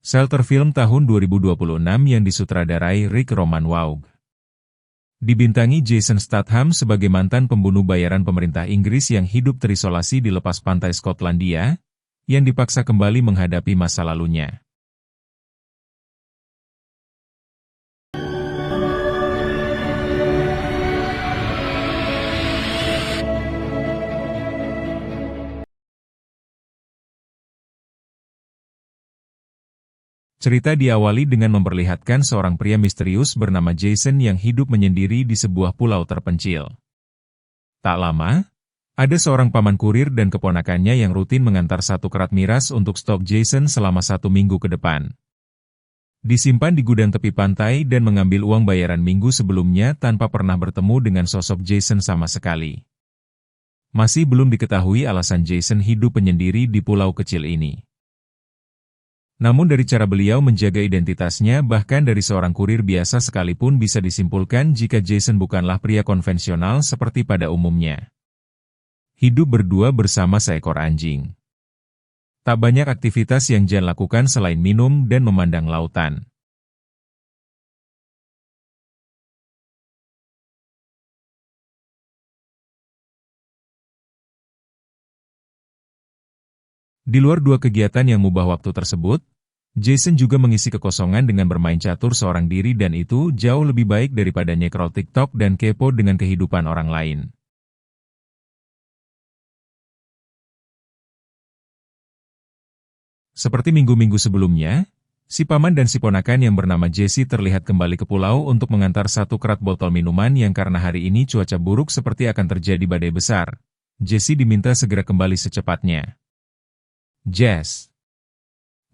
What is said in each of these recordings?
Shelter film tahun 2026 yang disutradarai Rick Roman Waugh. Dibintangi Jason Statham sebagai mantan pembunuh bayaran pemerintah Inggris yang hidup terisolasi di lepas pantai Skotlandia, yang dipaksa kembali menghadapi masa lalunya. Cerita diawali dengan memperlihatkan seorang pria misterius bernama Jason yang hidup menyendiri di sebuah pulau terpencil. Tak lama, ada seorang paman kurir dan keponakannya yang rutin mengantar satu kerat miras untuk stok Jason selama 1 minggu ke depan. Disimpan di gudang tepi pantai dan mengambil uang bayaran minggu sebelumnya tanpa pernah bertemu dengan sosok Jason sama sekali. Masih belum diketahui alasan Jason hidup menyendiri di pulau kecil ini. Namun dari cara beliau menjaga identitasnya bahkan dari seorang kurir biasa sekalipun bisa disimpulkan jika Jason bukanlah pria konvensional seperti pada umumnya. Hidup berdua bersama seekor anjing. Tak banyak aktivitas yang Jan lakukan selain minum dan memandang lautan. Di luar dua kegiatan yang mengubah waktu tersebut, Jason juga mengisi kekosongan dengan bermain catur seorang diri dan itu jauh lebih baik daripada nyekrol TikTok dan kepo dengan kehidupan orang lain. Seperti minggu-minggu sebelumnya, si paman dan si ponakan yang bernama Jesse terlihat kembali ke pulau untuk mengantar satu kerat botol minuman yang karena hari ini cuaca buruk seperti akan terjadi badai besar. Jesse diminta segera kembali secepatnya. Jess.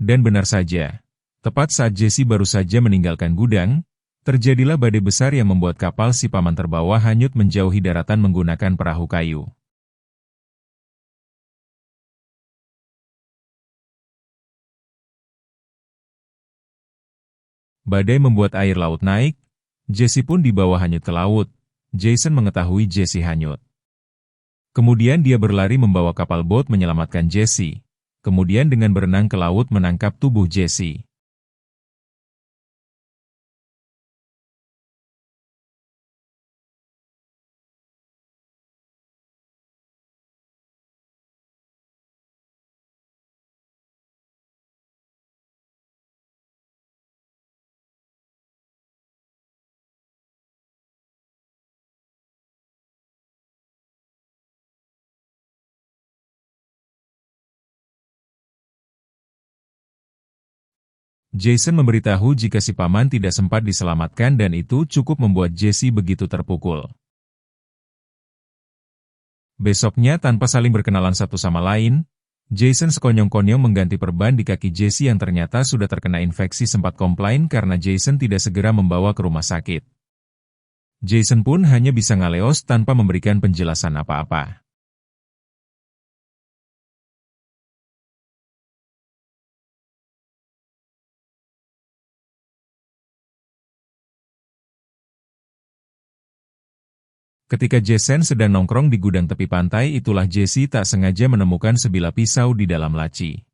Dan benar saja, tepat saat Jesse baru saja meninggalkan gudang, terjadilah badai besar yang membuat kapal si paman terbawa hanyut menjauhi daratan menggunakan perahu kayu. Badai membuat air laut naik, Jesse pun dibawa hanyut ke laut. Jason mengetahui Jesse hanyut. Kemudian dia berlari membawa kapal bot menyelamatkan Jesse. Kemudian dengan berenang ke laut menangkap tubuh Jesse. Jason memberitahu jika si paman tidak sempat diselamatkan dan itu cukup membuat Jesse begitu terpukul. Besoknya tanpa saling berkenalan satu sama lain, Jason sekonyong-konyong mengganti perban di kaki Jesse yang ternyata sudah terkena infeksi sempat komplain karena Jason tidak segera membawa ke rumah sakit. Jason pun hanya bisa ngaleos tanpa memberikan penjelasan apa-apa. Ketika Jason sedang nongkrong di gudang tepi pantai itulah Jesse tak sengaja menemukan sebilah pisau di dalam laci.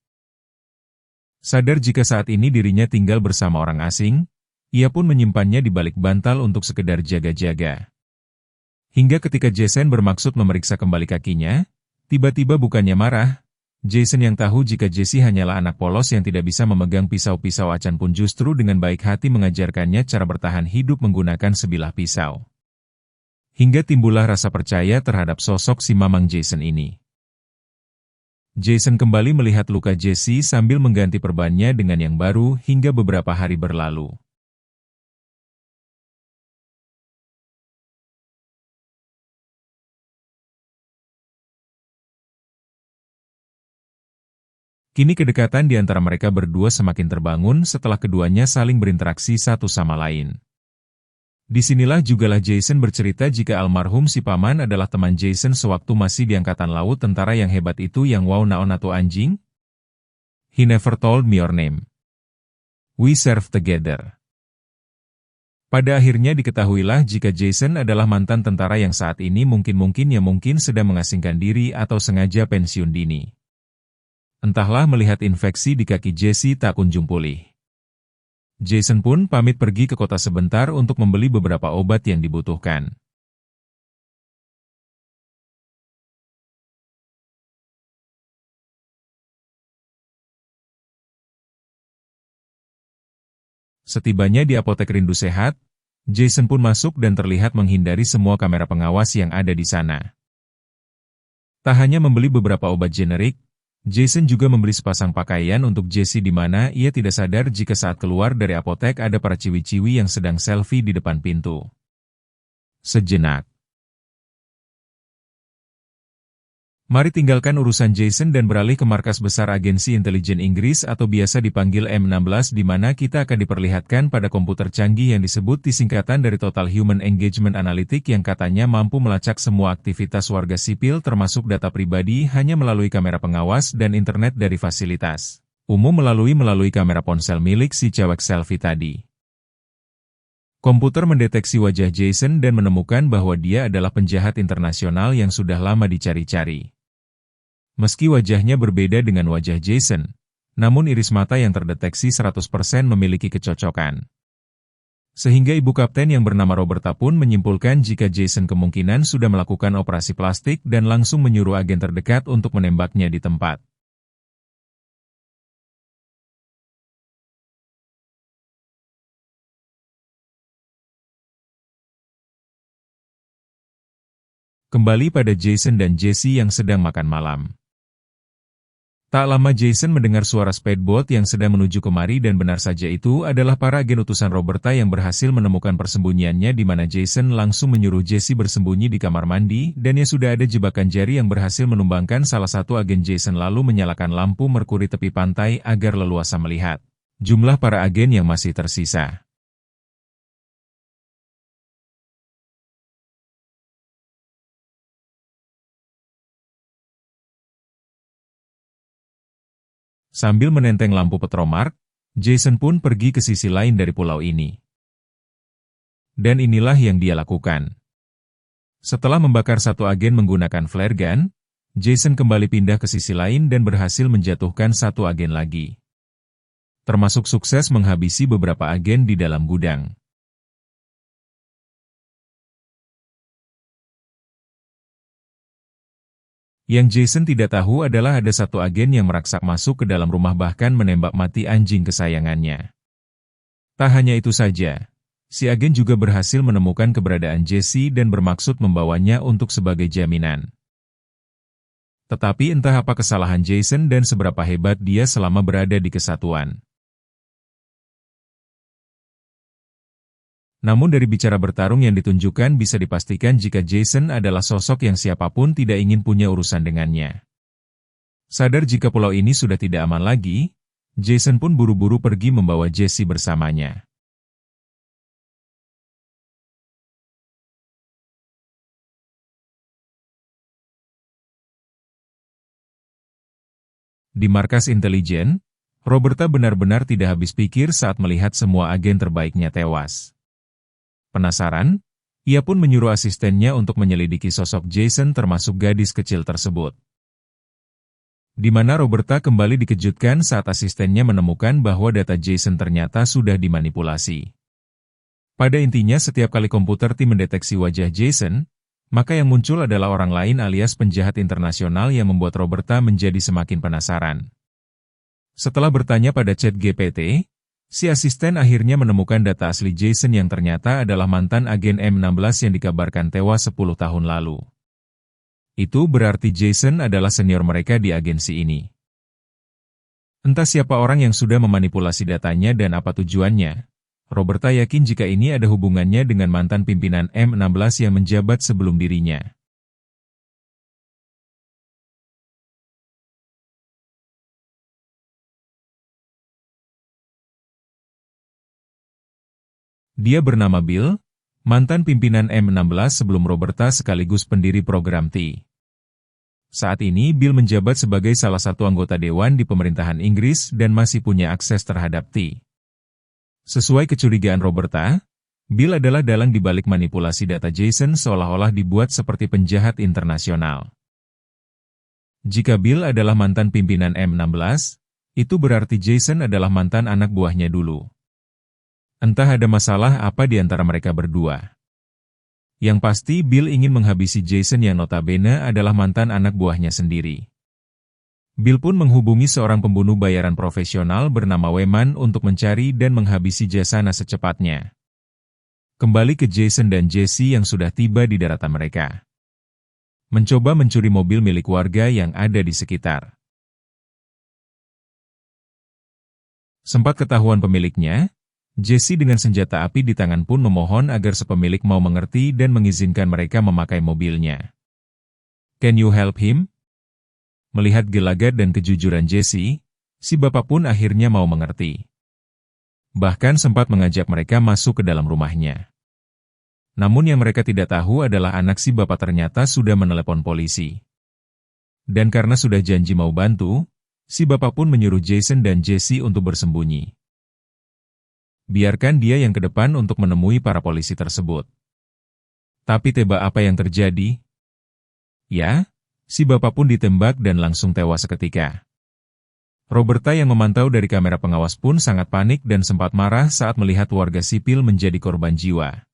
Sadar jika saat ini dirinya tinggal bersama orang asing, ia pun menyimpannya di balik bantal untuk sekedar jaga-jaga. Hingga ketika Jason bermaksud memeriksa kembali kakinya, tiba-tiba bukannya marah, Jason yang tahu jika Jesse hanyalah anak polos yang tidak bisa memegang pisau-pisau acan pun justru dengan baik hati mengajarkannya cara bertahan hidup menggunakan sebilah pisau. Hingga timbullah rasa percaya terhadap sosok si mamang Jason ini. Jason kembali melihat luka Jesse sambil mengganti perbannya dengan yang baru hingga beberapa hari berlalu. Kini kedekatan di antara mereka berdua semakin terbangun setelah keduanya saling berinteraksi satu sama lain. Disinilah jugalah Jason bercerita jika almarhum si paman adalah teman Jason sewaktu masih di angkatan laut tentara yang hebat itu yang wow naon atuh anjing. He never told me your name. We served together. Pada akhirnya diketahuilah jika Jason adalah mantan tentara yang saat ini mungkin sedang mengasingkan diri atau sengaja pensiun dini. Entahlah melihat infeksi di kaki Jesse tak kunjung pulih. Jason pun pamit pergi ke kota sebentar untuk membeli beberapa obat yang dibutuhkan. Setibanya di apotek Rindu Sehat, Jason pun masuk dan terlihat menghindari semua kamera pengawas yang ada di sana. Tak hanya membeli beberapa obat generik, Jason juga membeli sepasang pakaian untuk Jessie di mana ia tidak sadar jika saat keluar dari apotek ada para ciwi-ciwi yang sedang selfie di depan pintu. Sejenak. Mari tinggalkan urusan Jason dan beralih ke markas besar agensi intelijen Inggris atau biasa dipanggil M16 di mana kita akan diperlihatkan pada komputer canggih yang disebut disingkatan dari Total Human Engagement Analytic yang katanya mampu melacak semua aktivitas warga sipil termasuk data pribadi hanya melalui kamera pengawas dan internet dari fasilitas umum melalui kamera ponsel milik si cewek selfie tadi. Komputer mendeteksi wajah Jason dan menemukan bahwa dia adalah penjahat internasional yang sudah lama dicari-cari. Meski wajahnya berbeda dengan wajah Jason, namun iris mata yang terdeteksi 100% memiliki kecocokan. Sehingga ibu kapten yang bernama Roberta pun menyimpulkan jika Jason kemungkinan sudah melakukan operasi plastik dan langsung menyuruh agen terdekat untuk menembaknya di tempat. Kembali pada Jason dan Jessie yang sedang makan malam. Tak lama Jason mendengar suara speedboat yang sedang menuju kemari dan benar saja itu adalah para agen utusan Roberta yang berhasil menemukan persembunyiannya di mana Jason langsung menyuruh Jessie bersembunyi di kamar mandi dan ya sudah ada jebakan jari yang berhasil menumbangkan salah satu agen Jason lalu menyalakan lampu merkuri tepi pantai agar leluasa melihat jumlah para agen yang masih tersisa. Sambil menenteng lampu petromark, Jason pun pergi ke sisi lain dari pulau ini. Dan inilah yang dia lakukan. Setelah membakar satu agen menggunakan flare gun, Jason kembali pindah ke sisi lain dan berhasil menjatuhkan satu agen lagi. Termasuk sukses menghabisi beberapa agen di dalam gudang. Yang Jason tidak tahu adalah ada satu agen yang meraksak masuk ke dalam rumah bahkan menembak mati anjing kesayangannya. Tak hanya itu saja, si agen juga berhasil menemukan keberadaan Jessie dan bermaksud membawanya untuk sebagai jaminan. Tetapi entah apa kesalahan Jason dan seberapa hebat dia selama berada di kesatuan. Namun dari bicara bertarung yang ditunjukkan bisa dipastikan jika Jason adalah sosok yang siapapun tidak ingin punya urusan dengannya. Sadar jika pulau ini sudah tidak aman lagi, Jason pun buru-buru pergi membawa Jessie bersamanya. Di markas intelijen, Roberta benar-benar tidak habis pikir saat melihat semua agen terbaiknya tewas. Penasaran, ia pun menyuruh asistennya untuk menyelidiki sosok Jason termasuk gadis kecil tersebut. Di mana Roberta kembali dikejutkan saat asistennya menemukan bahwa data Jason ternyata sudah dimanipulasi. Pada intinya setiap kali komputer tim mendeteksi wajah Jason, maka yang muncul adalah orang lain alias penjahat internasional yang membuat Roberta menjadi semakin penasaran. Setelah bertanya pada ChatGPT, si asisten akhirnya menemukan data asli Jason yang ternyata adalah mantan agen M16 yang dikabarkan tewas 10 tahun lalu. Itu berarti Jason adalah senior mereka di agensi ini. Entah siapa orang yang sudah memanipulasi datanya dan apa tujuannya, Roberta yakin jika ini ada hubungannya dengan mantan pimpinan M16 yang menjabat sebelum dirinya. Dia bernama Bill, mantan pimpinan M16 sebelum Roberta sekaligus pendiri program T. Saat ini Bill menjabat sebagai salah satu anggota dewan di pemerintahan Inggris dan masih punya akses terhadap T. Sesuai kecurigaan Roberta, Bill adalah dalang di balik manipulasi data Jason seolah-olah dibuat seperti penjahat internasional. Jika Bill adalah mantan pimpinan M16, itu berarti Jason adalah mantan anak buahnya dulu. Entah ada masalah apa di antara mereka berdua. Yang pasti Bill ingin menghabisi Jason yang notabene adalah mantan anak buahnya sendiri. Bill pun menghubungi seorang pembunuh bayaran profesional bernama Wayman untuk mencari dan menghabisi Jasana secepatnya. Kembali ke Jason dan Jesse yang sudah tiba di daratan mereka. Mencoba mencuri mobil milik warga yang ada di sekitar. Sempat ketahuan pemiliknya, Jesse dengan senjata api di tangan pun memohon agar sepemilik mau mengerti dan mengizinkan mereka memakai mobilnya. "Can you help him?" Melihat gelagat dan kejujuran Jesse, si bapak pun akhirnya mau mengerti. Bahkan sempat mengajak mereka masuk ke dalam rumahnya. Namun yang mereka tidak tahu adalah anak si bapak ternyata sudah menelepon polisi. Dan karena sudah janji mau bantu, si bapak pun menyuruh Jason dan Jesse untuk bersembunyi. Biarkan dia yang ke depan untuk menemui para polisi tersebut. Tapi tebak apa yang terjadi? Ya, si bapak pun ditembak dan langsung tewas seketika. Roberta yang memantau dari kamera pengawas pun sangat panik dan sempat marah saat melihat warga sipil menjadi korban jiwa.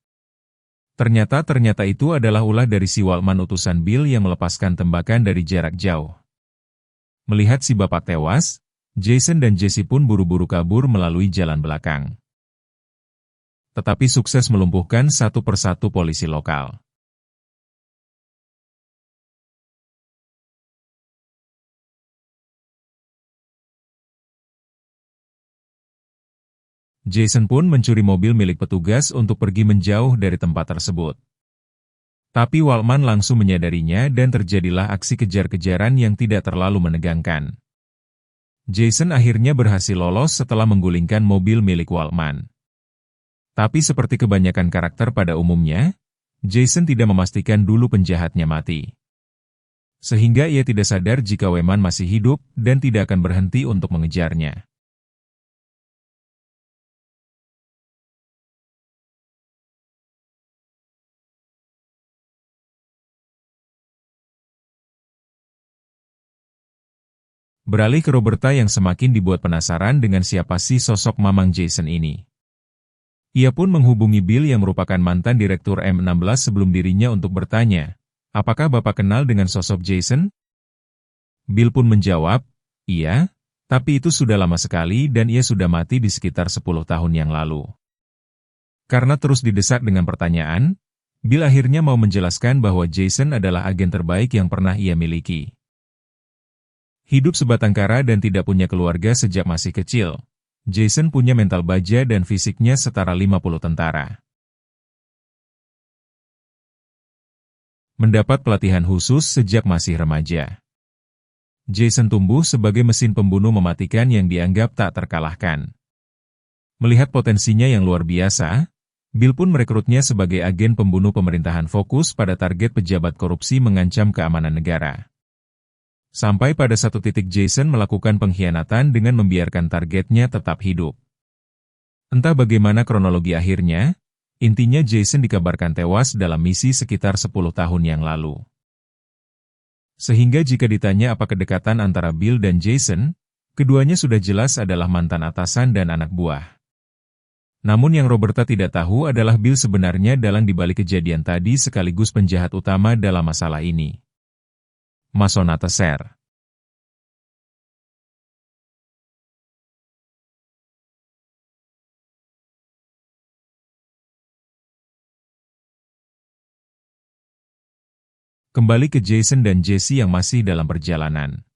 Ternyata itu adalah ulah dari si Waldman utusan Bill yang melepaskan tembakan dari jarak jauh. Melihat si bapak tewas, Jason dan Jesse pun buru-buru kabur melalui jalan belakang. Tetapi sukses melumpuhkan satu persatu polisi lokal. Jason pun mencuri mobil milik petugas untuk pergi menjauh dari tempat tersebut. Tapi Waldman langsung menyadarinya dan terjadilah aksi kejar-kejaran yang tidak terlalu menegangkan. Jason akhirnya berhasil lolos setelah menggulingkan mobil milik Waldman. Tapi seperti kebanyakan karakter pada umumnya, Jason tidak memastikan dulu penjahatnya mati. Sehingga ia tidak sadar jika Wayman masih hidup dan tidak akan berhenti untuk mengejarnya. Beralih ke Roberta yang semakin dibuat penasaran dengan siapa sih sosok Mamang Jason ini. Ia pun menghubungi Bill yang merupakan mantan direktur M16 sebelum dirinya untuk bertanya, "Apakah Bapak kenal dengan sosok Jason?" Bill pun menjawab, "Iya, tapi itu sudah lama sekali dan ia sudah mati di sekitar 10 tahun yang lalu." Karena terus didesak dengan pertanyaan, Bill akhirnya mau menjelaskan bahwa Jason adalah agen terbaik yang pernah ia miliki. Hidup sebatang kara dan tidak punya keluarga sejak masih kecil. Jason punya mental baja dan fisiknya setara 50 tentara. Mendapat pelatihan khusus sejak masih remaja. Jason tumbuh sebagai mesin pembunuh mematikan yang dianggap tak terkalahkan. Melihat potensinya yang luar biasa, Bill pun merekrutnya sebagai agen pembunuh pemerintahan fokus pada target pejabat korupsi mengancam keamanan negara. Sampai pada satu titik Jason melakukan pengkhianatan dengan membiarkan targetnya tetap hidup. Entah bagaimana kronologi akhirnya, intinya Jason dikabarkan tewas dalam misi sekitar 10 tahun yang lalu. Sehingga jika ditanya apa kedekatan antara Bill dan Jason, keduanya sudah jelas adalah mantan atasan dan anak buah. Namun yang Roberta tidak tahu adalah Bill sebenarnya dalang dibalik kejadian tadi sekaligus penjahat utama dalam masalah ini. Masonata Ser. Kembali ke Jason dan Jesse yang masih dalam perjalanan.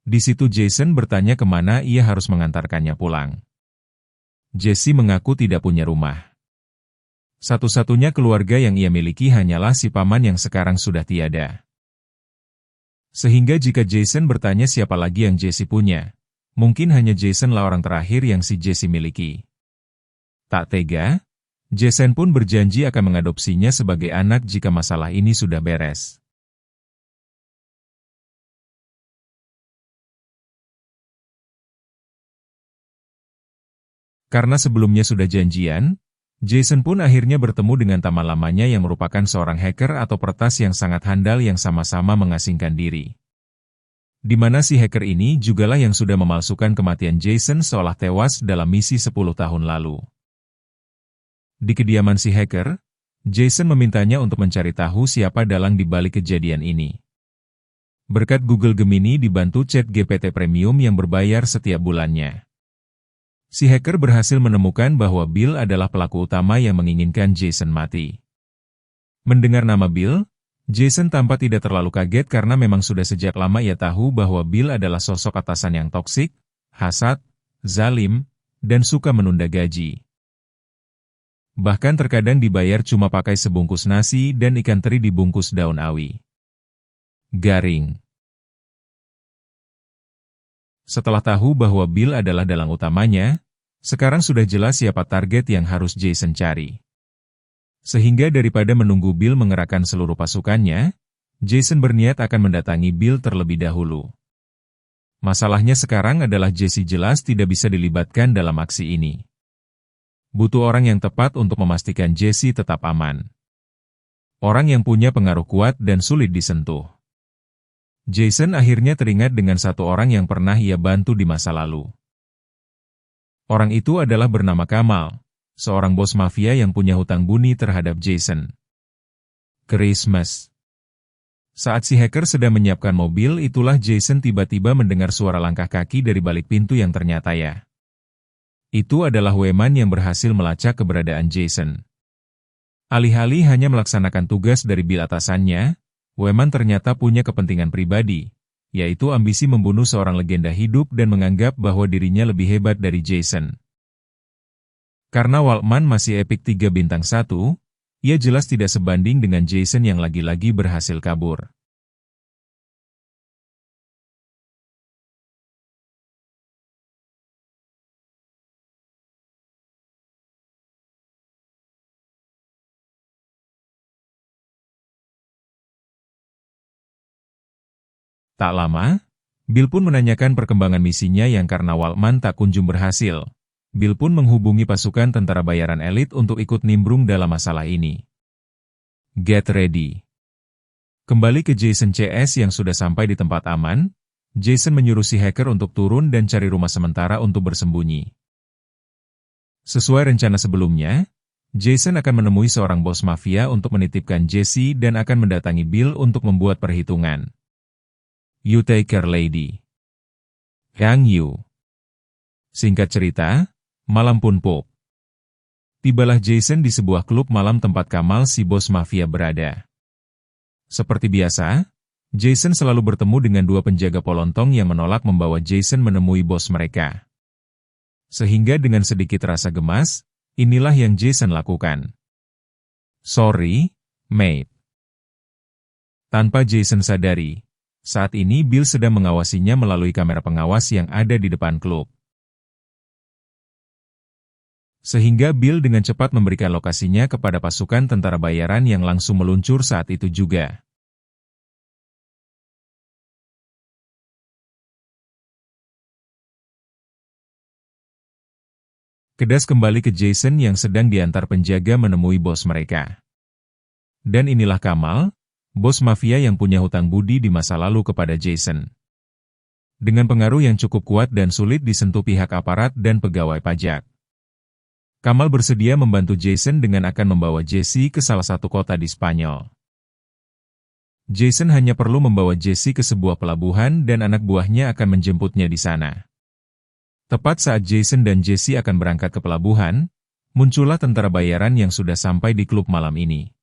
Di situ Jason bertanya kemana ia harus mengantarkannya pulang. Jesse mengaku tidak punya rumah. Satu-satunya keluarga yang ia miliki hanyalah si paman yang sekarang sudah tiada. Sehingga jika Jason bertanya siapa lagi yang Jesse punya, mungkin hanya Jason lah orang terakhir yang si Jesse miliki. Tak tega, Jason pun berjanji akan mengadopsinya sebagai anak jika masalah ini sudah beres. Karena sebelumnya sudah janjian, Jason pun akhirnya bertemu dengan teman lamanya yang merupakan seorang hacker atau peretas yang sangat handal yang sama-sama mengasingkan diri. Di mana si hacker ini jugalah yang sudah memalsukan kematian Jason seolah tewas dalam misi 10 tahun lalu. Di kediaman si hacker, Jason memintanya untuk mencari tahu siapa dalang di balik kejadian ini. Berkat Google Gemini dibantu ChatGPT Premium yang berbayar setiap bulannya. Si hacker berhasil menemukan bahwa Bill adalah pelaku utama yang menginginkan Jason mati. Mendengar nama Bill, Jason tampak tidak terlalu kaget karena memang sudah sejak lama ia tahu bahwa Bill adalah sosok atasan yang toksik, hasad, zalim, dan suka menunda gaji. Bahkan terkadang dibayar cuma pakai sebungkus nasi dan ikan teri dibungkus daun awi. Garing. Setelah tahu bahwa Bill adalah dalang utamanya, sekarang sudah jelas siapa target yang harus Jason cari. Sehingga daripada menunggu Bill mengerahkan seluruh pasukannya, Jason berniat akan mendatangi Bill terlebih dahulu. Masalahnya sekarang adalah Jesse jelas tidak bisa dilibatkan dalam aksi ini. Butuh orang yang tepat untuk memastikan Jesse tetap aman. Orang yang punya pengaruh kuat dan sulit disentuh. Jason akhirnya teringat dengan satu orang yang pernah ia bantu di masa lalu. Orang itu adalah bernama Kamal, seorang bos mafia yang punya hutang buni terhadap Jason. Christmas. Saat si hacker sedang menyiapkan mobil, itulah Jason tiba-tiba mendengar suara langkah kaki dari balik pintu yang ternyata ya. Itu adalah Wayman yang berhasil melacak keberadaan Jason. Alih-alih hanya melaksanakan tugas dari Bill atasannya, Wayman ternyata punya kepentingan pribadi, yaitu ambisi membunuh seorang legenda hidup dan menganggap bahwa dirinya lebih hebat dari Jason. Karena Waldman masih epic 3 bintang 1, ia jelas tidak sebanding dengan Jason yang lagi-lagi berhasil kabur. Tak lama, Bill pun menanyakan perkembangan misinya yang karena Waldman tak kunjung berhasil. Bill pun menghubungi pasukan tentara bayaran elit untuk ikut nimbrung dalam masalah ini. Get ready. Kembali ke Jason CS yang sudah sampai di tempat aman, Jason menyuruh si hacker untuk turun dan cari rumah sementara untuk bersembunyi. Sesuai rencana sebelumnya, Jason akan menemui seorang bos mafia untuk menitipkan Jesse dan akan mendatangi Bill untuk membuat perhitungan. You take care lady. Yang Yu. Singkat cerita, malam pun pop. Tibalah Jason di sebuah klub malam tempat Kamal si bos mafia berada. Seperti biasa, Jason selalu bertemu dengan dua penjaga polontong yang menolak membawa Jason menemui bos mereka. Sehingga dengan sedikit rasa gemas, inilah yang Jason lakukan. Sorry, mate. Tanpa Jason sadari, saat ini Bill sedang mengawasinya melalui kamera pengawas yang ada di depan klub. Sehingga Bill dengan cepat memberikan lokasinya kepada pasukan tentara bayaran yang langsung meluncur saat itu juga. Kedas kembali ke Jason yang sedang diantar penjaga menemui bos mereka. Dan inilah Kamal, bos mafia yang punya hutang budi di masa lalu kepada Jason. Dengan pengaruh yang cukup kuat dan sulit disentuh pihak aparat dan pegawai pajak. Kamal bersedia membantu Jason dengan akan membawa Jesse ke salah satu kota di Spanyol. Jason hanya perlu membawa Jesse ke sebuah pelabuhan dan anak buahnya akan menjemputnya di sana. Tepat saat Jason dan Jesse akan berangkat ke pelabuhan, muncullah tentara bayaran yang sudah sampai di klub malam ini.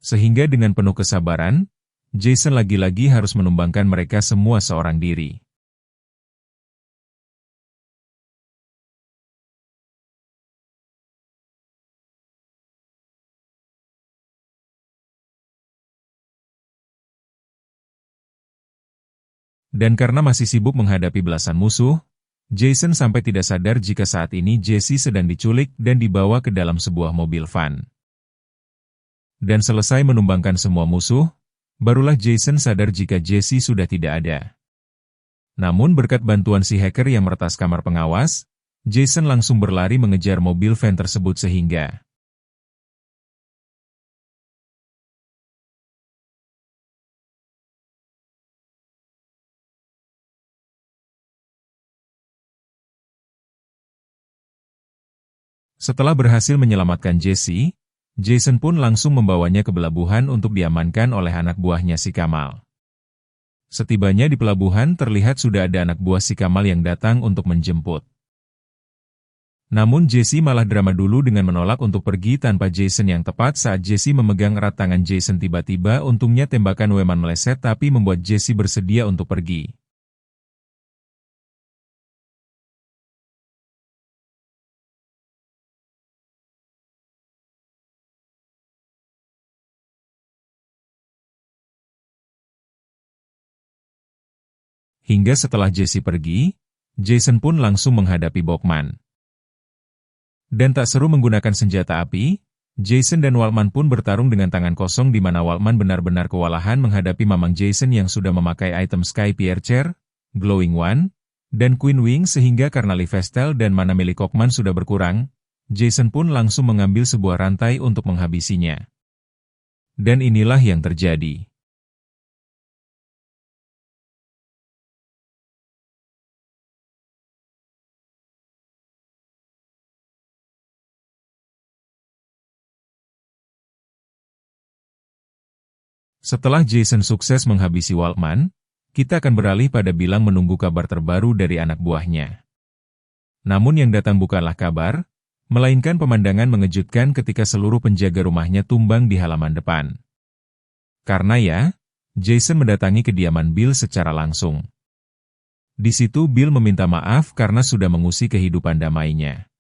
Sehingga dengan penuh kesabaran, Jason lagi-lagi harus menumbangkan mereka semua seorang diri. Dan karena masih sibuk menghadapi belasan musuh, Jason sampai tidak sadar jika saat ini Jesse sedang diculik dan dibawa ke dalam sebuah mobil van. Dan selesai menumbangkan semua musuh, barulah Jason sadar jika Jesse sudah tidak ada. Namun berkat bantuan si hacker yang meretas kamar pengawas, Jason langsung berlari mengejar mobil van tersebut sehingga Setelah berhasil menyelamatkan Jesse, Jason pun langsung membawanya ke pelabuhan untuk diamankan oleh anak buahnya si Kamal. Setibanya di pelabuhan terlihat sudah ada anak buah si Kamal yang datang untuk menjemput. Namun Jesse malah drama dulu dengan menolak untuk pergi tanpa Jason yang tepat saat Jesse memegang erat tangan Jason tiba-tiba untungnya tembakan Weman meleset tapi membuat Jesse bersedia untuk pergi. Hingga setelah Jesse pergi, Jason pun langsung menghadapi Bachman. Dan tak seru menggunakan senjata api, Jason dan Waltman pun bertarung dengan tangan kosong di mana Waltman benar-benar kewalahan menghadapi mamang Jason yang sudah memakai item Sky Piercer, Glowing One, dan Queen Wing sehingga karena lifesteal dan mana milik Bachman sudah berkurang, Jason pun langsung mengambil sebuah rantai untuk menghabisinya. Dan inilah yang terjadi. Setelah Jason sukses menghabisi Waltman, kita akan beralih pada Bilang menunggu kabar terbaru dari anak buahnya. Namun yang datang bukanlah kabar, melainkan pemandangan mengejutkan ketika seluruh penjaga rumahnya tumbang di halaman depan. Karena ya, Jason mendatangi kediaman Bill secara langsung. Di situ Bill meminta maaf karena sudah mengusik kehidupan damainya.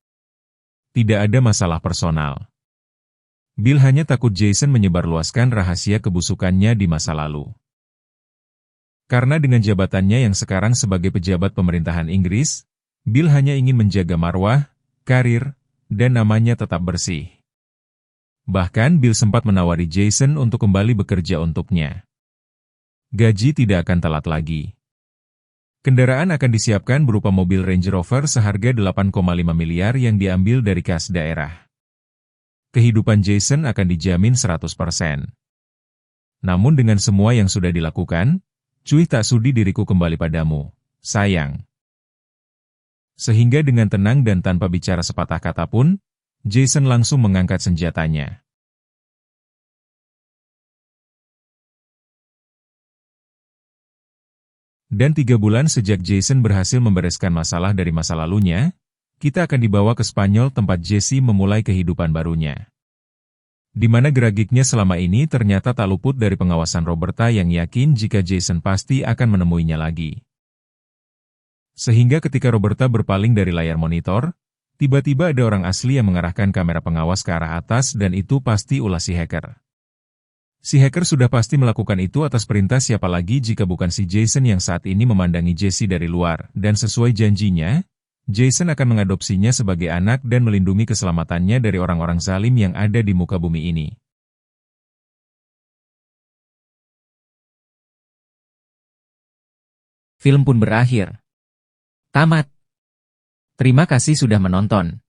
Tidak ada masalah personal. Bill hanya takut Jason menyebarluaskan rahasia kebusukannya di masa lalu. Karena dengan jabatannya yang sekarang sebagai pejabat pemerintahan Inggris, Bill hanya ingin menjaga marwah, karir, dan namanya tetap bersih. Bahkan Bill sempat menawari Jason untuk kembali bekerja untuknya. Gaji tidak akan telat lagi. Kendaraan akan disiapkan berupa mobil Range Rover seharga 8,5 miliar yang diambil dari kas daerah. Kehidupan Jason akan dijamin 100%. Namun dengan semua yang sudah dilakukan, cuy tak sudi diriku kembali padamu, sayang. Sehingga dengan tenang dan tanpa bicara sepatah kata pun, Jason langsung mengangkat senjatanya. Dan 3 bulan sejak Jason berhasil membereskan masalah dari masa lalunya, kita akan dibawa ke Spanyol tempat Jesse memulai kehidupan barunya. Di mana geragiknya selama ini ternyata tak luput dari pengawasan Roberta yang yakin jika Jason pasti akan menemuinya lagi. Sehingga ketika Roberta berpaling dari layar monitor, tiba-tiba ada orang asli yang mengarahkan kamera pengawas ke arah atas dan itu pasti ulah si hacker. Si hacker sudah pasti melakukan itu atas perintah siapa lagi jika bukan si Jason yang saat ini memandangi Jesse dari luar, dan sesuai janjinya, Jason akan mengadopsinya sebagai anak dan melindungi keselamatannya dari orang-orang zalim yang ada di muka bumi ini. Film pun berakhir. Tamat. Terima kasih sudah menonton.